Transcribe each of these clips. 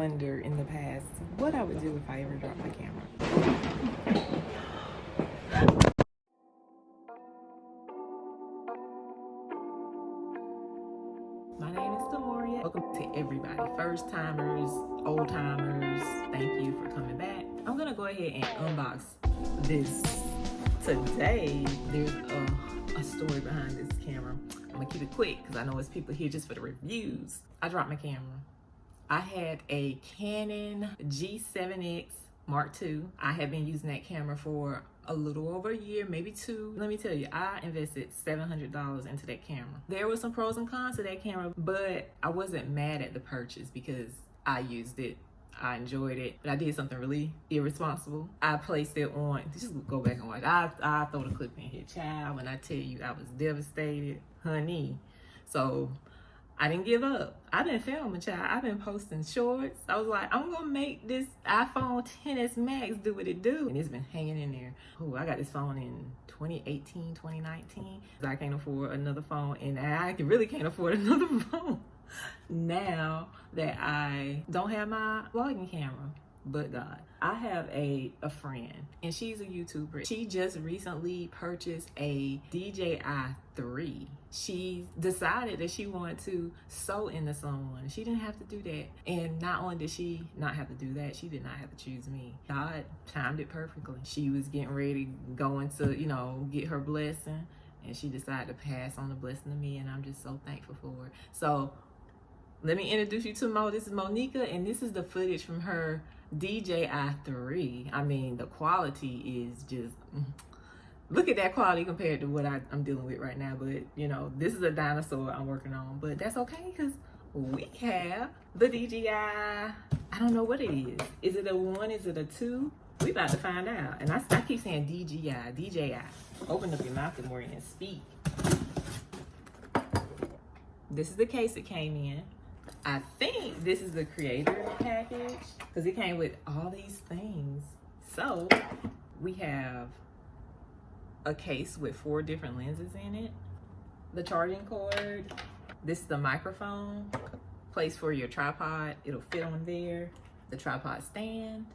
wonder in the past what I would do if I ever dropped my camera. My name is Demoria. Welcome to everybody, first timers, old timers. Thank you for coming back. I'm gonna go ahead and unbox this. Today, there's a story behind this camera. I'm gonna keep it quick because I know it's people here just for the reviews. I dropped my camera. I had a Canon G7X Mark II. I have been using that camera for a little over a year, maybe two. Let me tell you, I invested $700 into that camera. There were some pros and cons to that camera, but I wasn't mad at the purchase because I used it. I enjoyed it, but I did something really irresponsible. I placed it on, just go back and watch. I throw the clip in here, child, when I tell you I was devastated, honey. So I didn't give up. I've been filming, child. I've been posting shorts. I was like, I'm gonna make this iPhone XS Max do what it do. And it's been hanging in there. Oh, I got this phone in 2018, 2019. I can't afford another phone, and I really can't afford another phone now that I don't have my vlogging camera. But God, I have a friend, and she's a YouTuber. She just recently purchased a DJI 3. She decided that she wanted to sew into someone. She didn't have to do that. And not only did she not have to do that, she did not have to choose me. God timed it perfectly. She was getting ready to go into, get her blessing, and she decided to pass on the blessing to me, and I'm just so thankful for it. So let me introduce you to Mo. This is Monica, and this is the footage from her DJI 3. I mean, the quality is just, look at that quality compared to what I'm dealing with right now. But, this is a dinosaur I'm working on. But that's okay, because we have the DJI. I don't know what it is. Is it a 1? Is it a 2? We about to find out. And I keep saying DJI. Open up your mouth more and speak. This is the case it came in. I think this is the creator package because it came with all these things. So we have a case with 4 different lenses in it, the charging cord, this is the microphone, place for your tripod, it'll fit on there, the tripod stand,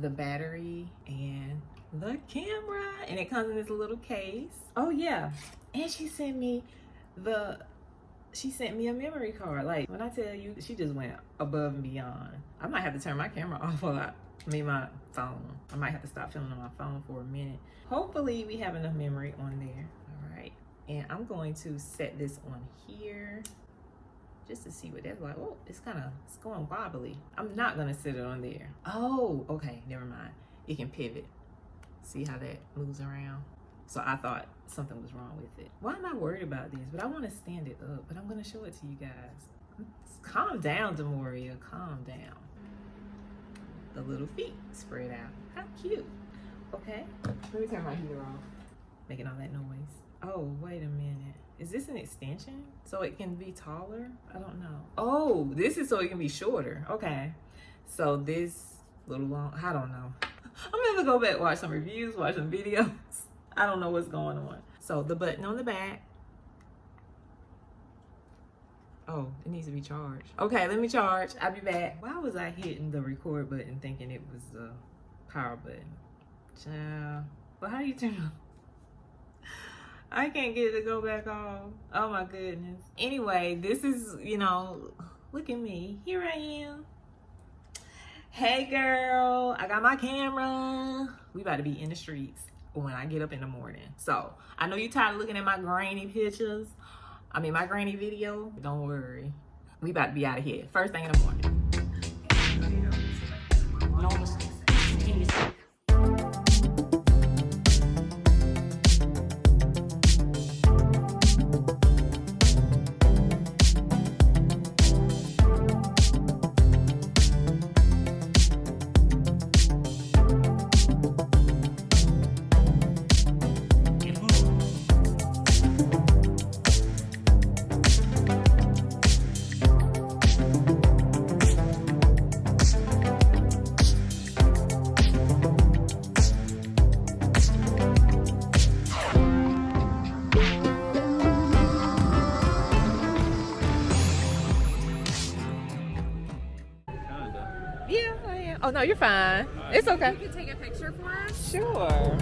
the battery, and the camera. And it comes in this little case. Oh yeah, and she sent me a memory card. Like, when I tell you, she just went above and beyond. I might have to turn my camera off my phone. I might have to stop filming on my phone for a minute. Hopefully we have enough memory on there. All right, and I'm going to set this on here just to see what that's like. Oh, it's going wobbly. I'm not gonna sit it on there. Oh, okay, never mind. It can pivot. See how that moves around? So I thought something was wrong with it. Why am I worried about this? But I want to stand it up, but I'm going to show it to you guys. Calm down, Demoria, calm down. The little feet spread out. How cute. Okay, let me turn my heater off. Making all that noise. Oh, wait a minute. Is this an extension? So it can be taller? I don't know. Oh, this is so it can be shorter. Okay. So this little long, I don't know. I'm going to have to go back, watch some reviews, watch some videos. I don't know what's going on. So the button on the back. Oh, it needs to be charged. Okay, let me charge. I'll be back. Why was I hitting the record button thinking it was the power button? Child. Well, how do you turn on? I can't get it to go back on. Oh my goodness. Anyway, this is, look at me. Here I am. Hey girl, I got my camera. We about to be in the streets when I get up in the morning. So I know you're tired of looking at my grainy pictures. My grainy video. Don't worry. We about to be out of here. First thing in the morning. No mistakes. Oh no, you're fine. It's okay. You could take a picture for us? Sure.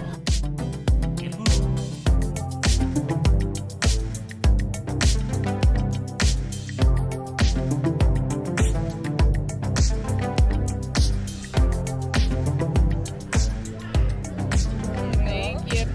Thank you.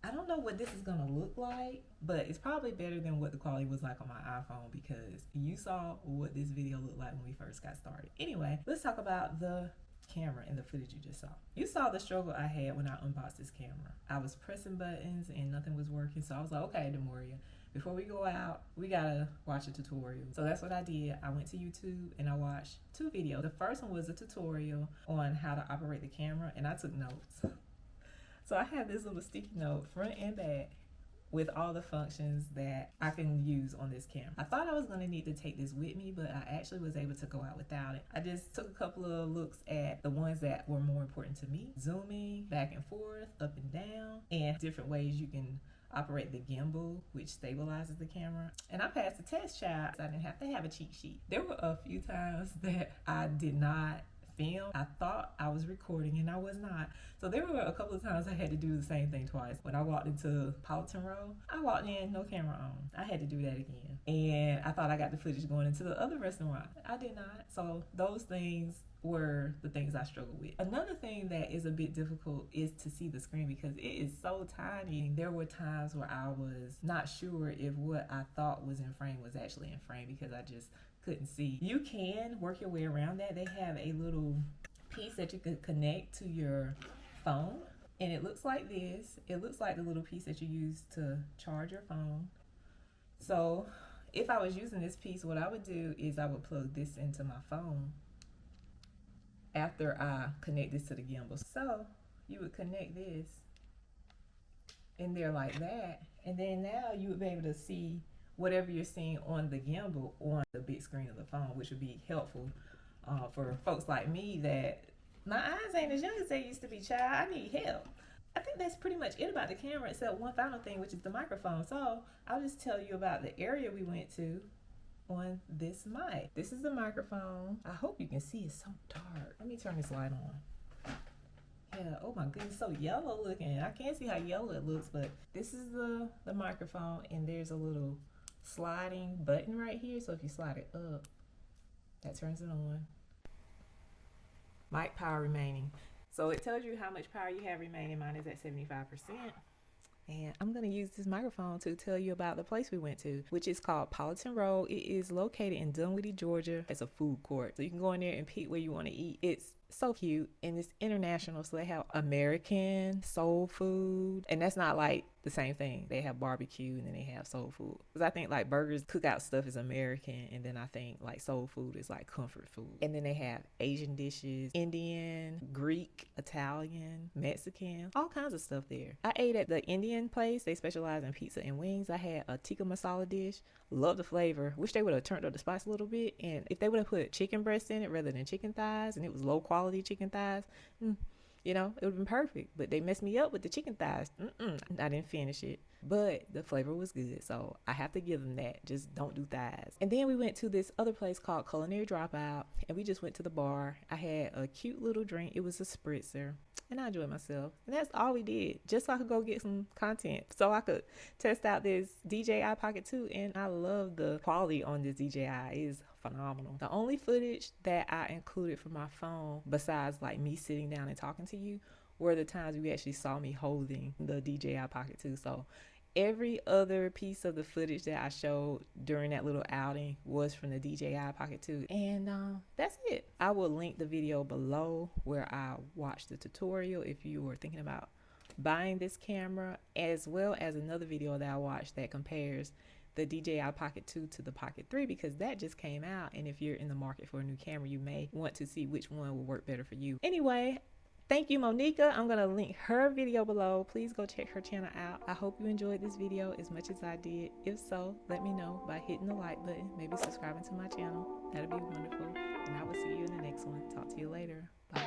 I don't know what this is gonna look like, but it's probably better than what the quality was like on my iPhone, because you saw what this video looked like when we first got started. Anyway, let's talk about the camera and the footage you just saw. You saw the struggle I had when I unboxed this camera. I was pressing buttons and nothing was working, so I was like, okay, Demoria, before we go out, we gotta watch a tutorial. So that's what I did. I went to YouTube and I watched 2 videos. The first one was a tutorial on how to operate the camera, and I took notes. So I have this little sticky note, front and back, with all the functions that I can use on this camera. I thought I was gonna need to take this with me, but I actually was able to go out without it. I just took a couple of looks at the ones that were more important to me. Zooming, back and forth, up and down, and different ways you can operate the gimbal, which stabilizes the camera. And I passed the test, child. I didn't have to have a cheat sheet. There were a few times that I did not film. I thought I was recording and I was not. So there were a couple of times I had to do the same thing twice. When I walked into Politan Row, I walked in, no camera on. I had to do that again. And I thought I got the footage going into the other restaurant. I did not. So those things were the things I struggled with. Another thing that is a bit difficult is to see the screen, because it is so tiny. There were times where I was not sure if what I thought was in frame was actually in frame, because I just couldn't see. You can work your way around that. They have a little piece that you could connect to your phone, and it looks like this. It looks like the little piece that you use to charge your phone. So if I was using this piece, what I would do is I would plug this into my phone after I connect this to the gimbal. So you would connect this in there like that, and then now you would be able to see whatever you're seeing on the gimbal on the big screen of the phone, which would be helpful for folks like me that my eyes ain't as young as they used to be, child. I need help. I think that's pretty much it about the camera, except one final thing, which is the microphone. So I'll just tell you about the area we went to on this mic. This is the microphone. I hope you can see. It's so dark. Let me turn this light on. Yeah, oh my goodness, so yellow looking. I can't see how yellow it looks, but this is the microphone, and there's a little sliding button right here. So if you slide it up, that turns it on. Mic power remaining. So it tells you how much power you have remaining. Mine is at 75%. And I'm going to use this microphone to tell you about the place we went to, which is called Politan Row. It is located in Dunwoody, Georgia. It's a food court. So you can go in there and pick where you want to eat. It's so cute, and it's international. So they have American soul food, and that's not like the same thing. They have barbecue and then they have soul food. Because I think like burgers, cookout stuff is American, and then I think like soul food is like comfort food. And then they have Asian dishes, Indian, Greek, Italian, Mexican, all kinds of stuff there. I ate at the Indian place. They specialize in pizza and wings. I had a tikka masala dish. Love the flavor. Wish they would have turned up the spice a little bit, and if they would have put chicken breast in it rather than chicken thighs, and it was low quality chicken thighs, you know, it would have been perfect. But they messed me up with the chicken thighs. I didn't finish it, but the flavor was good, so I have to give them that. Just don't do thighs. And then we went to this other place called Culinary Dropout, and we just went to the bar. I had a cute little drink. It was a spritzer, and I enjoyed myself. And that's all we did, just so I could go get some content, so I could test out this DJI Pocket 2. And I love the quality on this DJI. It is phenomenal. The only footage that I included for my phone, besides like me sitting down and talking to you, were the times you actually saw me holding the DJI Pocket 2. So every other piece of the footage that I showed during that little outing was from the DJI Pocket 2. And that's it. I will link the video below where I watched the tutorial if you were thinking about buying this camera, as well as another video that I watched that compares the DJI Pocket 2 to the Pocket 3, because that just came out, and if you're in the market for a new camera, you may want to see which one will work better for you. Anyway, thank you, Monica. I'm going to link her video below. Please go check her channel out. I hope you enjoyed this video as much as I did. If so, let me know by hitting the like button, maybe subscribing to my channel. That'd be wonderful. And I will see you in the next one. Talk to you later. Bye.